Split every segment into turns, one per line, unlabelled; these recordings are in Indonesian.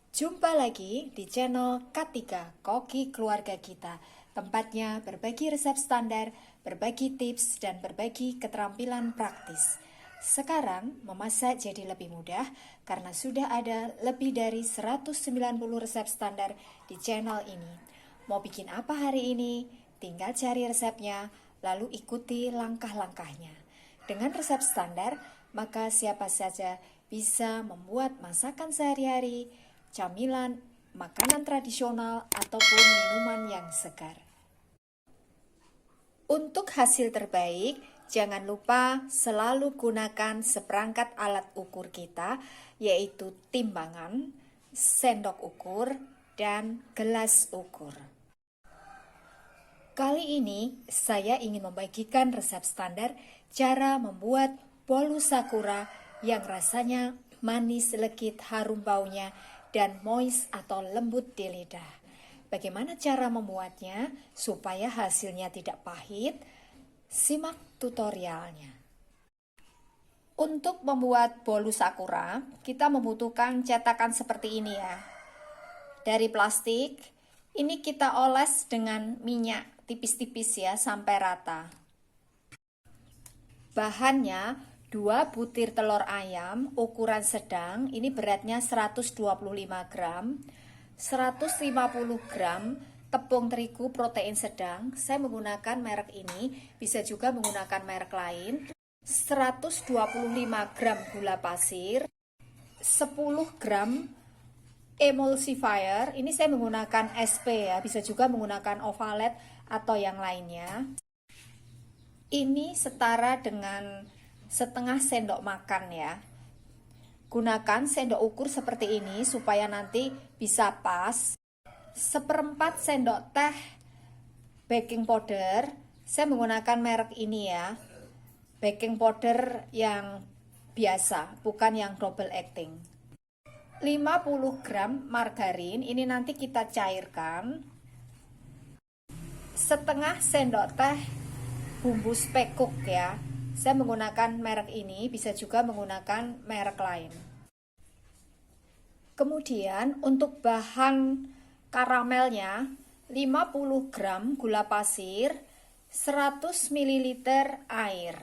Jumpa lagi di channel K3 Koki Keluarga Kita. Tempatnya berbagi resep standar, berbagi tips, dan berbagi keterampilan praktis. Sekarang memasak jadi lebih mudah karena sudah ada lebih dari 190 resep standar di channel ini. Mau bikin apa hari ini? Tinggal cari resepnya, lalu ikuti langkah-langkahnya. Dengan resep standar, maka siapa saja bisa membuat masakan sehari-hari, camilan, makanan tradisional, ataupun minuman yang segar. Untuk hasil terbaik, jangan lupa selalu gunakan seperangkat alat ukur kita, yaitu timbangan, sendok ukur, dan gelas ukur. Kali ini, saya ingin membagikan resep standar cara membuat bolu sakura yang rasanya manis, legit, harum baunya, dan moist atau lembut di lidah. Bagaimana cara membuatnya supaya hasilnya tidak pahit? Simak tutorialnya. Untuk membuat bolu sakura, kita membutuhkan cetakan seperti ini ya. Dari plastik, ini kita oles dengan minyak tipis-tipis ya sampai rata. Bahannya 2 butir telur ayam ukuran sedang, ini beratnya 125 gram, 150 gram tepung terigu protein sedang, saya menggunakan merek ini, bisa juga menggunakan merek lain, 125 gram gula pasir, 10 gram emulsifier, ini saya menggunakan SP ya, bisa juga menggunakan Ovalet atau yang lainnya. Ini setara dengan setengah sendok makan ya. Gunakan sendok ukur seperti ini supaya nanti bisa pas. 1/4 sendok teh baking powder. Saya menggunakan merek ini ya. Baking powder yang biasa, bukan yang double acting. 50 gram margarin, ini nanti kita cairkan. Setengah sendok teh bumbu spekuk ya. Saya menggunakan merek ini, bisa juga menggunakan merek lain. Kemudian untuk bahan karamelnya, 50 gram gula pasir, 100 ml air.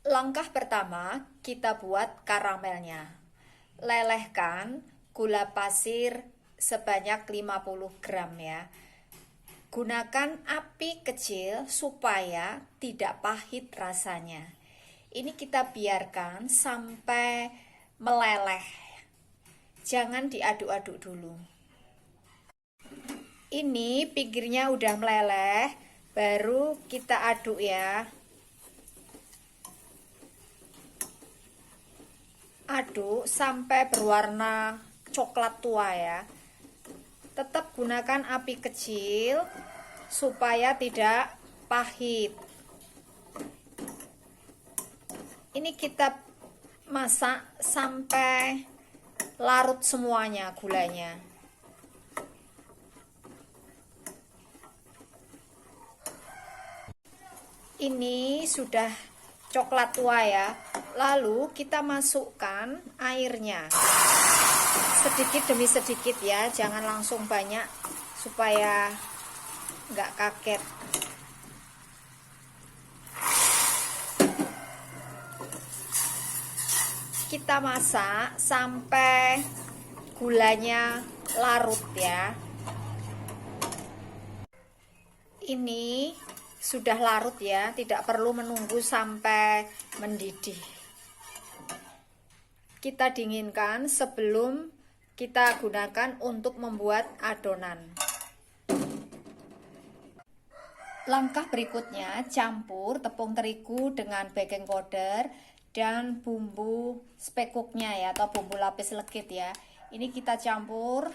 Langkah pertama, kita buat karamelnya. Lelehkan gula pasir sebanyak 50 gram ya. Gunakan api kecil supaya tidak pahit rasanya. Ini kita biarkan sampai meleleh. Jangan diaduk-aduk dulu. Ini pinggirnya udah meleleh, baru kita aduk ya. Aduk sampai berwarna coklat tua ya. Tetap gunakan api kecil supaya tidak pahit. Ini kita masak sampai larut semuanya gulanya. Ini sudah coklat tua ya. Lalu kita masukkan airnya. Sedikit demi sedikit ya, jangan langsung banyak supaya nggak kaget. Kita masak sampai gulanya larut ya. Ini sudah larut ya, tidak perlu menunggu sampai mendidih. Kita dinginkan sebelum kita gunakan untuk membuat adonan. Langkah berikutnya, campur tepung terigu dengan baking powder dan bumbu spekuknya ya, atau bumbu lapis legit ya. Ini kita campur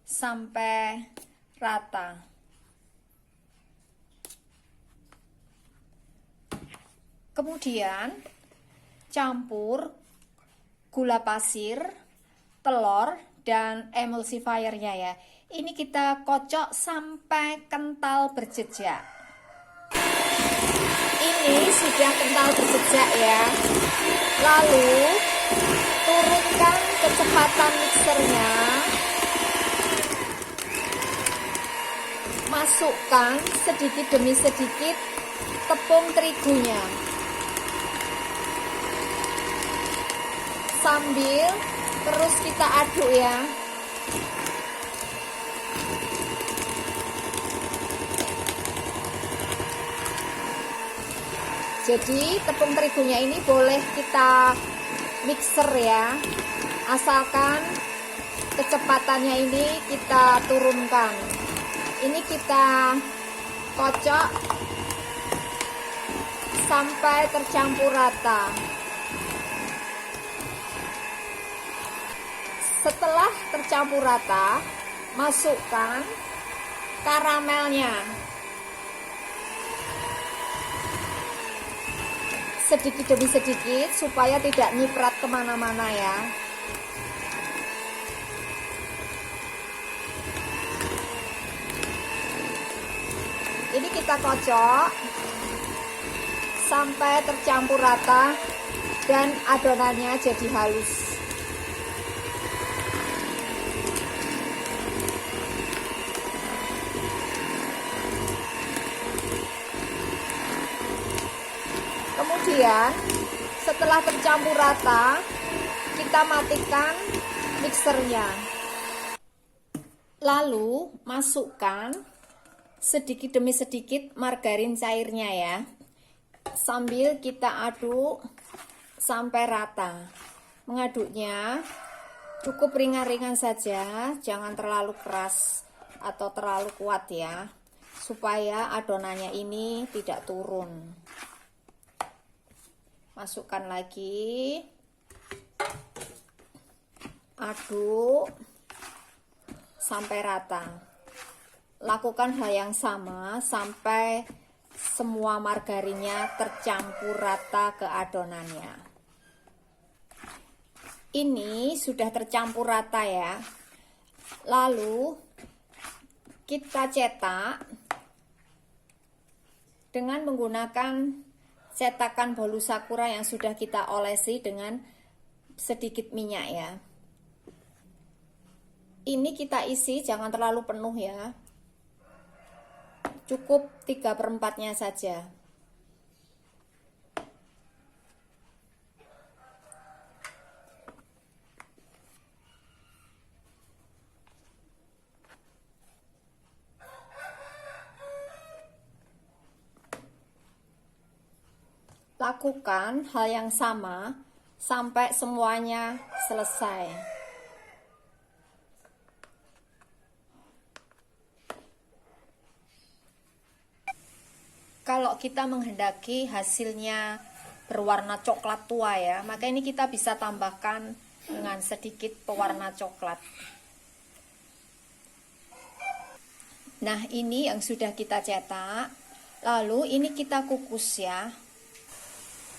sampai rata. Kemudian campur gula pasir, telur, dan emulsifiernya ya. Ini kita kocok sampai kental berjejak. Ini sudah kental berjejak ya. Lalu turunkan kecepatan kecepatan mixernya, masukkan sedikit demi sedikit tepung terigunya sambil terus kita aduk ya. Jadi tepung terigunya ini boleh kita mixer ya, asalkan kecepatannya ini kita turunkan. Ini kita kocok sampai tercampur rata. Setelah tercampur rata, masukkan karamelnya. Sedikit demi sedikit supaya tidak nyiprat kemana-mana ya. Ini kita kocok sampai tercampur rata dan adonannya jadi halus. Kemudian setelah tercampur rata, kita matikan mixernya. Lalu masukkan sedikit demi sedikit margarin cairnya ya. Sambil kita aduk sampai rata. Mengaduknya cukup ringan-ringan saja, jangan terlalu keras atau terlalu kuat ya, supaya adonannya ini tidak turun. Masukkan lagi, aduk sampai rata. Lakukan hal yang sama sampai semua margarinnya tercampur rata ke adonannya. Ini sudah tercampur rata ya. Lalu kita cetak dengan menggunakan cetakan bolu sakura yang sudah kita olesi dengan sedikit minyak ya. Ini kita isi jangan terlalu penuh ya. Cukup 3/4-nya saja. Lakukan hal yang sama sampai semuanya selesai. Kalau kita menghendaki hasilnya berwarna coklat tua ya, maka ini kita bisa tambahkan dengan sedikit pewarna coklat. Nah, ini yang sudah kita cetak. Lalu ini kita kukus ya.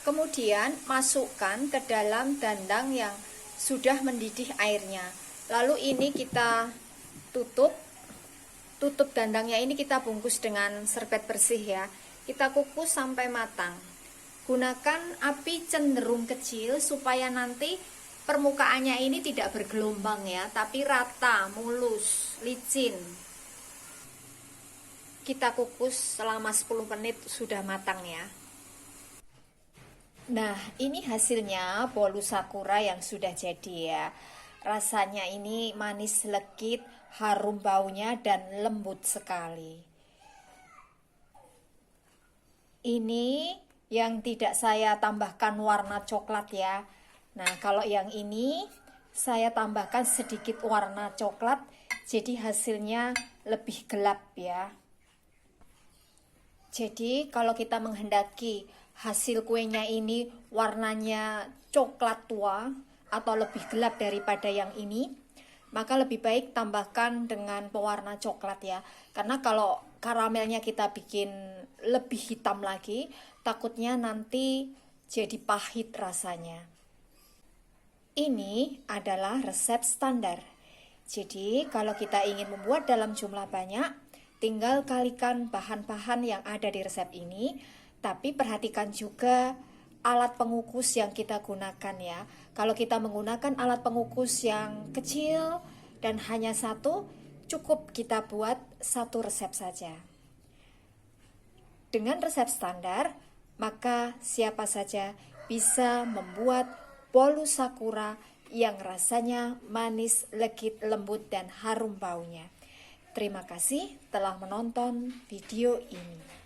Kemudian masukkan ke dalam dandang yang sudah mendidih airnya. Lalu ini kita tutup dandangnya, ini kita bungkus dengan serbet bersih ya. Kita kukus sampai matang. Gunakan api cenderung kecil supaya nanti permukaannya ini tidak bergelombang ya, tapi rata, mulus, licin. Kita kukus selama 10 menit sudah matang ya. Nah, ini hasilnya bolu sakura yang sudah jadi ya. Rasanya ini manis legit, harum baunya dan lembut sekali. Ini yang tidak saya tambahkan warna coklat ya. Nah, kalau yang ini saya tambahkan sedikit warna coklat, jadi hasilnya lebih gelap ya. Jadi kalau kita menghendaki hasil kuenya ini warnanya coklat tua atau lebih gelap daripada yang ini, maka lebih baik tambahkan dengan pewarna coklat ya. Karena kalau karamelnya kita bikin lebih hitam lagi, takutnya nanti jadi pahit rasanya. Ini adalah resep standar. Jadi kalau kita ingin membuat dalam jumlah banyak, tinggal kalikan bahan-bahan yang ada di resep ini. Tapi perhatikan juga alat pengukus yang kita gunakan ya. Kalau kita menggunakan alat pengukus yang kecil dan hanya satu, cukup kita buat satu resep saja. Dengan resep standar, maka siapa saja bisa membuat bolu sakura yang rasanya manis, legit, lembut, dan harum baunya. Terima kasih telah menonton video ini.